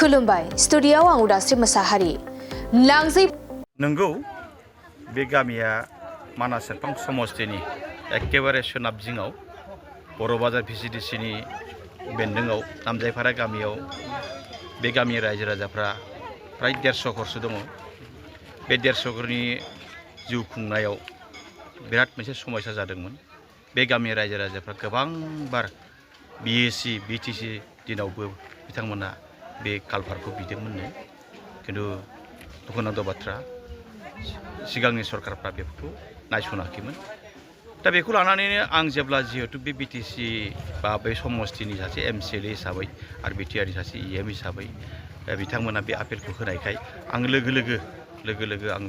खुलुमबाय स्टुडिय'आव आं उदास्रि मोसाहारि लांजै नंगौ बे गामिया मानास सेरफां समस्तिनि एखेबारे सोनाब जिङाव बर' बाजार भिसिडिसिनि बेन्दोङाव नामजायफारा गामियाव बे गामि रायजो राजाफ्रा फ्राय 150 घरसो दङ। बे 150 घरनि जिउ खुंनायाव बिराद मोनसे समस्या जादोंमोन। बे गामि रायजो राजाफ्रा गोबांबार बिएसि बिटिसि दिनावबो बिथांमोना बे कालभारखौ बिदोंमोननो, खिन्थु दुखुनांथाव बाथ्रा सिगांनि सरकारफ्रा बेफोरखौ नायसनाखैमोन। दा बेखौ लानानैनो आं जेब्ला जिहेतु बे बिटिसि बा बे समस्तिनि सासे एमसिएलए हिसाबै आरो बिटिआरनि सासे इएम हिसाबै बिथांमोना बे आपेलखौ होनायखाय आं लोगो लोगो आं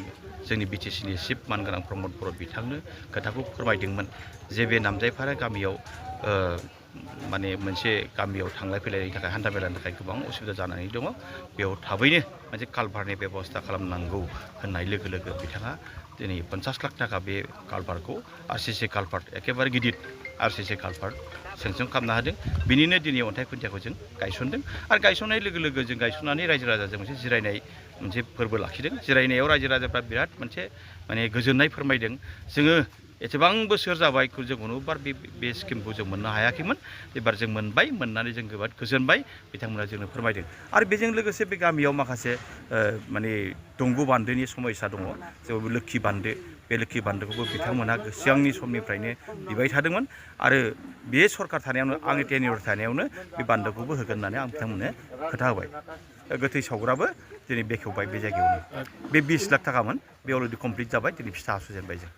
जोंनि बिटिसिनि चिफ मानगोनां प्रमद बर' बिथांनो खोथाखौ फोरमायदोंमोन जे बे नामजायफारा गामियाव माने मोनसे गामियाव थांलाय फैलायनि थाखाय हान्था मेलानि थाखाय गोबां असुबिदा जानानै दङ। बेयाव थाबैनो मोनसे कालभारनि बेबस्था खालामनांगौ होननाय लोगो लोगो बिथाङा दिनै 50 लाख थाखा बे कालभारखौ आरसिसि कालभार एखेबारे गिदिर आरसिसि कालभार सेंसन खालामना होदों। बिनिनो दिनै अन्थाइ खुन्थियाखौ जों गायसनदों आरो गायसननाय लोगो लोगो जों गायसननानै रायजो राजाजों मोनसे जिरायनाय मोनसे फोरबो लाखिदों। जिरायनायाव रायजो राजाफ्रा बिराद मोनसे माने गोजोननाय फोरमायदों। जोङो एसेबां बोसोर जाबाय जों खुनुबार बे स्किमखौ जों मोननो हायाखैमोन, एबार जों मोनबाय, मोननानै जों जोबोद गोजोनबाय बिथांमोना जोंनो फोरमायदों। आरो बेजों लोगोसे बे गामियाव माखासे माने दंग' बान्दोनि समस्या दङ। जेराव लोक्षि बान्दो, बे लोक्षि बान्दोखौबो बिथांमोना सिगांनि समनिफ्रायनो बिबाय थादोंमोन आरो बे सरकार थानायावनो आंनि टेनियर थानायावनो बे बान्दोखौबो होगोन होननानै आं बिथांमोननो खोथा होबाय। गोथै सावग्राबो दिनै बेखेवबाय बे जायगायावनो। बे 20 लाख थाखामोन, बे अलरेडि कमप्लिट जाबाय, दिनै फिथा हास'जेनबाय जों।